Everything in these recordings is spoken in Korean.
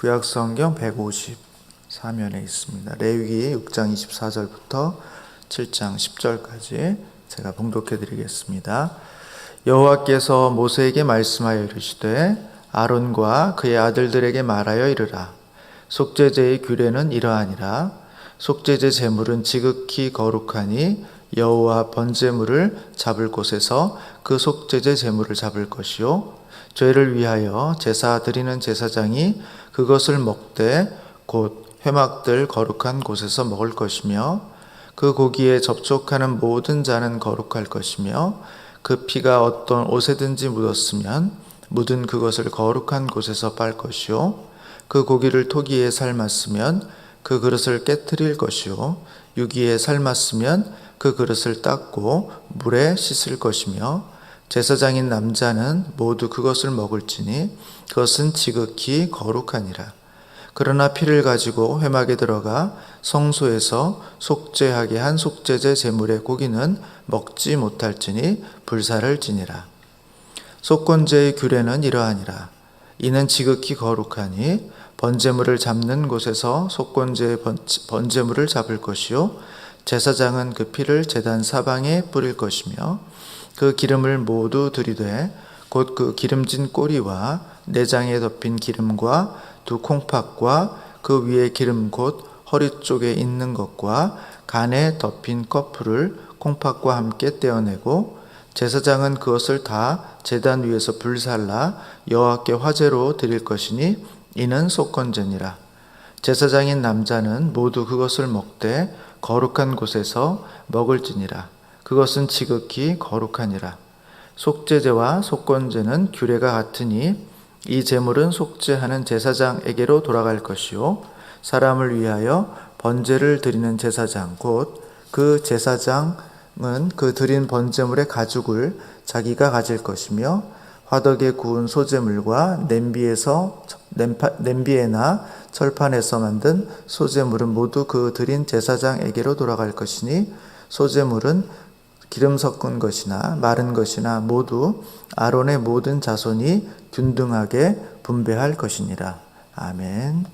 구약성경 154면에 있습니다. 레위기 6장 24절부터 7장 10절까지 제가 봉독해 드리겠습니다. 여호와께서 모세에게 말씀하여 이르시되 아론과 그의 아들들에게 말하여 이르라. 속죄제의 규례는 이러하니라. 속죄제 제물은 지극히 거룩하니 여호와 번제물을 잡을 곳에서 그 속죄제 제물을 잡을 것이요 죄를 위하여 제사 드리는 제사장이 그것을 먹되 곧 회막들 거룩한 곳에서 먹을 것이며 그 고기에 접촉하는 모든 자는 거룩할 것이며 그 피가 어떤 옷에든지 묻었으면 묻은 그것을 거룩한 곳에서 빨 것이요 그 고기를 토기에 삶았으면 그 그릇을 깨트릴 것이요 유기에 삶았으면 그 그릇을 닦고 물에 씻을 것이며 제사장인 남자는 모두 그것을 먹을지니 그것은 지극히 거룩하니라. 그러나 피를 가지고 회막에 들어가 성소에서 속죄하게 한 속죄제 제물의 고기는 먹지 못할지니 불사를 지니라. 속건제의 규례는 이러하니라. 이는 지극히 거룩하니 번제물을 잡는 곳에서 속건제의 번제물을 잡을 것이요 제사장은 그 피를 제단 사방에 뿌릴 것이며 그 기름을 모두 들이되 곧 그 기름진 꼬리와 내장에 덮인 기름과 두 콩팥과 그 위에 기름 곧 허리 쪽에 있는 것과 간에 덮인 커플을 콩팥과 함께 떼어내고 제사장은 그것을 다 제단 위에서 불살라 여호와께 화제로 드릴 것이니 이는 속건제니라. 제사장인 남자는 모두 그것을 먹되 거룩한 곳에서 먹을지니라. 그것은 지극히 거룩하니라. 속죄제와 속건제는 규례가 같으니 이 제물은 속죄하는 제사장에게로 돌아갈 것이요 사람을 위하여 번제를 드리는 제사장 곧 그 제사장은 그 드린 번제물의 가죽을 자기가 가질 것이며 화덕에 구운 소제물과 냄비에나 철판에서 만든 소제물은 모두 그 드린 제사장에게로 돌아갈 것이니 소제물은 기름 섞은 것이나 마른 것이나 모두 아론의 모든 자손이 균등하게 분배할 것이니라. 아멘.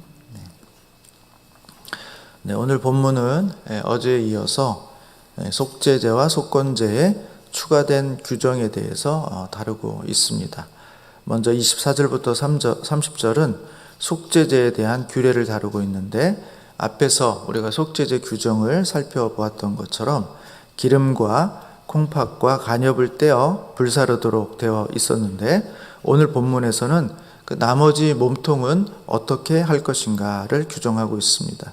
네, 오늘 본문은 어제에 이어서 속죄제와 속건제에 추가된 규정에 대해서 다루고 있습니다. 먼저 24절부터 30절은 속죄제에 대한 규례를 다루고 있는데 앞에서 우리가 속죄제 규정을 살펴보았던 것처럼 기름과 콩팥과 간엽을 떼어 불사르도록 되어 있었는데 오늘 본문에서는 그 나머지 몸통은 어떻게 할 것인가를 규정하고 있습니다.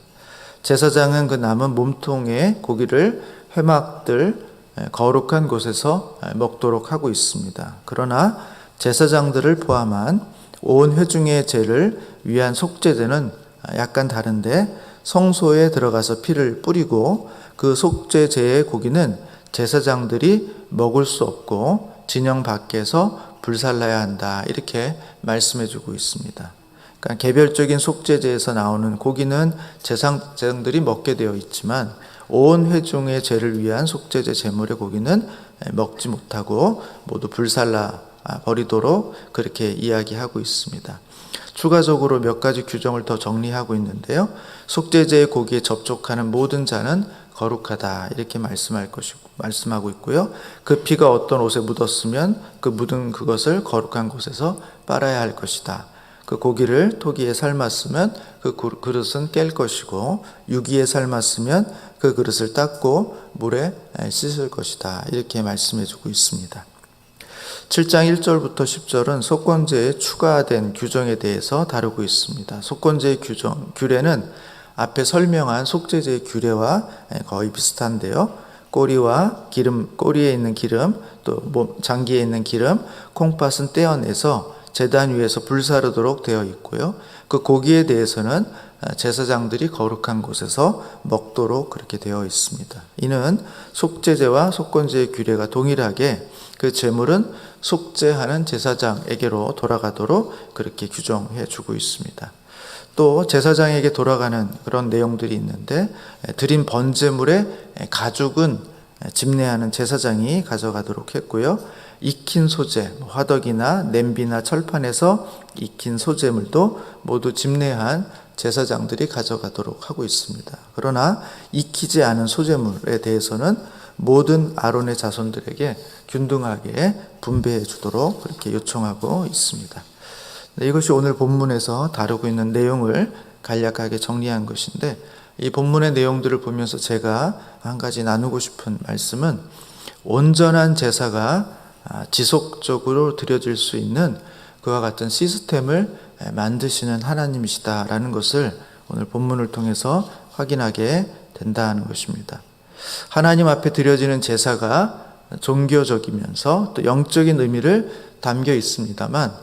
제사장은 그 남은 몸통의 고기를 회막들 거룩한 곳에서 먹도록 하고 있습니다. 그러나 제사장들을 포함한 온 회중의 죄를 위한 속죄제는 약간 다른데 성소에 들어가서 피를 뿌리고 그 속죄제의 고기는 제사장들이 먹을 수 없고 진영 밖에서 불살라야 한다 이렇게 말씀해주고 있습니다. 그러니까 개별적인 속죄제에서 나오는 고기는 제사장들이 먹게 되어 있지만 온 회중의 죄를 위한 속죄제 제물의 고기는 먹지 못하고 모두 불살라 버리도록 그렇게 이야기하고 있습니다. 추가적으로 몇 가지 규정을 더 정리하고 있는데요. 속죄제의 고기에 접촉하는 모든 자는 거룩하다 이렇게 말씀하고 있고요. 그 피가 어떤 옷에 묻었으면 그 묻은 그것을 거룩한 곳에서 빨아야 할 것이다. 그 고기를 토기에 삶았으면 그 그릇은 깰 것이고 유기에 삶았으면 그 그릇을 닦고 물에 씻을 것이다. 이렇게 말씀해주고 있습니다. 7장 1절부터 10절은 속건제에 추가된 규정에 대해서 다루고 있습니다. 속건제의 규례는 앞에 설명한 속죄제의 규례와 거의 비슷한데요. 꼬리에 있는 기름, 또 장기에 있는 기름, 콩팥은 떼어내서 제단 위에서 불사르도록 되어 있고요. 그 고기에 대해서는 제사장들이 거룩한 곳에서 먹도록 그렇게 되어 있습니다. 이는 속죄제와 속건제의 규례가 동일하게 그 제물은 속죄하는 제사장에게로 돌아가도록 그렇게 규정해 주고 있습니다. 또 제사장에게 돌아가는 그런 내용들이 있는데 드린 번제물의 가죽은 집례하는 제사장이 가져가도록 했고요. 익힌 소재, 화덕이나 냄비나 철판에서 익힌 소재물도 모두 집례한 제사장들이 가져가도록 하고 있습니다. 그러나 익히지 않은 소재물에 대해서는 모든 아론의 자손들에게 균등하게 분배해 주도록 그렇게 요청하고 있습니다. 이것이 오늘 본문에서 다루고 있는 내용을 간략하게 정리한 것인데, 이 본문의 내용들을 보면서 제가 한 가지 나누고 싶은 말씀은 온전한 제사가 지속적으로 드려질 수 있는 그와 같은 시스템을 만드시는 하나님이시다라는 것을 오늘 본문을 통해서 확인하게 된다는 것입니다. 하나님 앞에 드려지는 제사가 종교적이면서 또 영적인 의미를 담겨 있습니다만,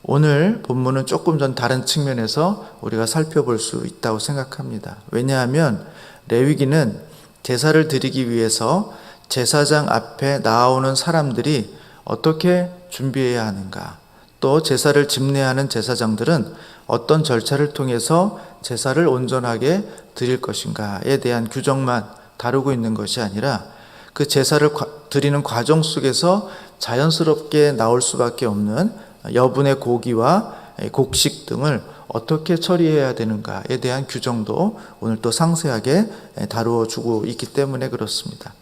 오늘 본문은 조금 전 다른 측면에서 우리가 살펴볼 수 있다고 생각합니다. 왜냐하면 레위기는 제사를 드리기 위해서 제사장 앞에 나오는 사람들이 어떻게 준비해야 하는가, 또 제사를 집례하는 제사장들은 어떤 절차를 통해서 제사를 온전하게 드릴 것인가에 대한 규정만 다루고 있는 것이 아니라, 그 제사를 드리는 과정 속에서 자연스럽게 나올 수밖에 없는 여분의 고기와 곡식 등을 어떻게 처리해야 되는가에 대한 규정도 오늘 또 상세하게 다루어 주고 있기 때문에 그렇습니다.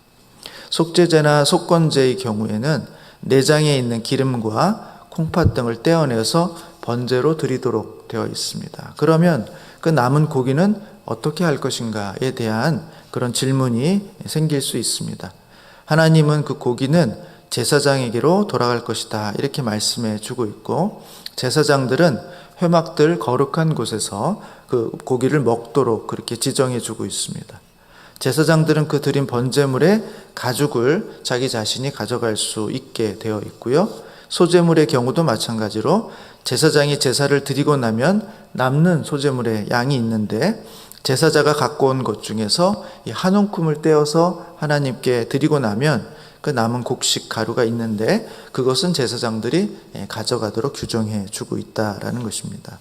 속죄제나 속건제의 경우에는 내장에 있는 기름과 콩팥 등을 떼어내서 번제로 드리도록 되어 있습니다. 그러면 그 남은 고기는 어떻게 할 것인가에 대한 그런 질문이 생길 수 있습니다. 하나님은 그 고기는 제사장에게로 돌아갈 것이다, 이렇게 말씀해 주고 있고, 제사장들은 회막들 거룩한 곳에서 그 고기를 먹도록 그렇게 지정해 주고 있습니다. 제사장들은 그 드린 번제물의 가죽을 자기 자신이 가져갈 수 있게 되어 있고요. 소제물의 경우도 마찬가지로 제사장이 제사를 드리고 나면 남는 소제물의 양이 있는데, 제사자가 갖고 온 것 중에서 이 한 움큼을 떼어서 하나님께 드리고 나면 그 남은 곡식 가루가 있는데, 그것은 제사장들이 가져가도록 규정해 주고 있다라는 것입니다.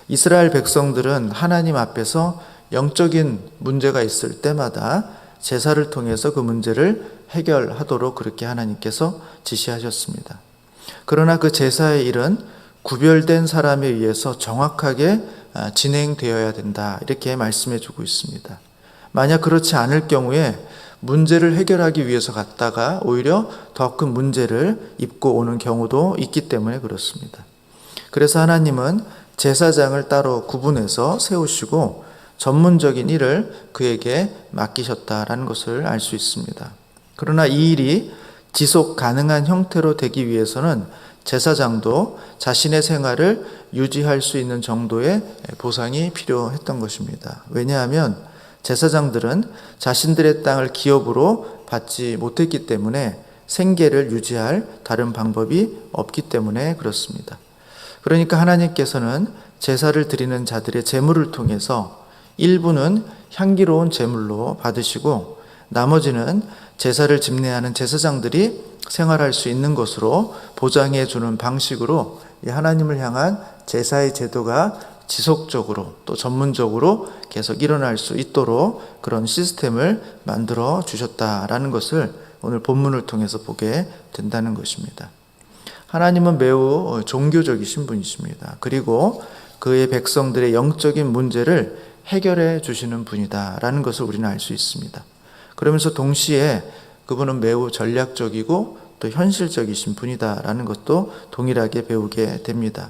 이스라엘 백성들은 하나님 앞에서 영적인 문제가 있을 때마다 제사를 통해서 그 문제를 해결하도록 그렇게 하나님께서 지시하셨습니다. 그러나 그 제사의 일은 구별된 사람에 의해서 정확하게 진행되어야 된다, 이렇게 말씀해 주고 있습니다. 만약 그렇지 않을 경우에 문제를 해결하기 위해서 갔다가 오히려 더 큰 문제를 입고 오는 경우도 있기 때문에 그렇습니다. 그래서 하나님은 제사장을 따로 구분해서 세우시고 전문적인 일을 그에게 맡기셨다라는 것을 알 수 있습니다. 그러나 이 일이 지속 가능한 형태로 되기 위해서는 제사장도 자신의 생활을 유지할 수 있는 정도의 보상이 필요했던 것입니다. 왜냐하면 제사장들은 자신들의 땅을 기업으로 받지 못했기 때문에 생계를 유지할 다른 방법이 없기 때문에 그렇습니다. 그러니까 하나님께서는 제사를 드리는 자들의 제물을 통해서 일부는 향기로운 제물로 받으시고, 나머지는 제사를 집례하는 제사장들이 생활할 수 있는 것으로 보장해 주는 방식으로 하나님을 향한 제사의 제도가 지속적으로 또 전문적으로 계속 일어날 수 있도록 그런 시스템을 만들어 주셨다라는 것을 오늘 본문을 통해서 보게 된다는 것입니다. 하나님은 매우 종교적이신 분이십니다. 그리고 그의 백성들의 영적인 문제를 해결해 주시는 분이다라는 것을 우리는 알 수 있습니다. 그러면서 동시에 그분은 매우 전략적이고 또 현실적이신 분이다라는 것도 동일하게 배우게 됩니다.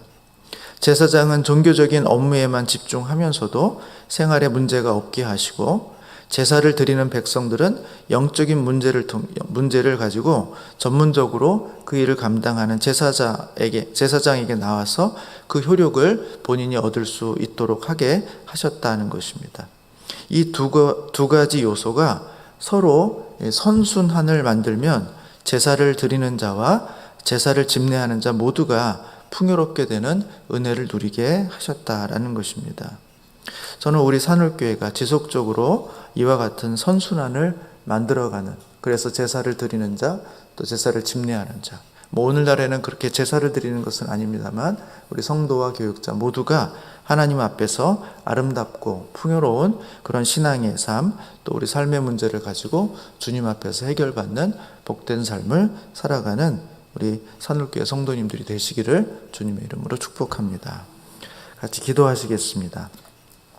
제사장은 종교적인 업무에만 집중하면서도 생활에 문제가 없게 하시고, 제사를 드리는 백성들은 영적인 문제를 가지고 전문적으로 그 일을 감당하는 제사장에게 나와서 그 효력을 본인이 얻을 수 있도록 하게 하셨다는 것입니다. 이 두 가지 요소가 서로 선순환을 만들면 제사를 드리는 자와 제사를 집례하는 자 모두가 풍요롭게 되는 은혜를 누리게 하셨다라는 것입니다. 저는 우리 산울교회가 지속적으로 이와 같은 선순환을 만들어가는, 그래서 제사를 드리는 자, 또 제사를 집례하는 자, 오늘날에는 그렇게 제사를 드리는 것은 아닙니다만 우리 성도와 교육자 모두가 하나님 앞에서 아름답고 풍요로운 그런 신앙의 삶, 또 우리 삶의 문제를 가지고 주님 앞에서 해결받는 복된 삶을 살아가는 우리 산울교회 성도님들이 되시기를 주님의 이름으로 축복합니다. 같이 기도하시겠습니다.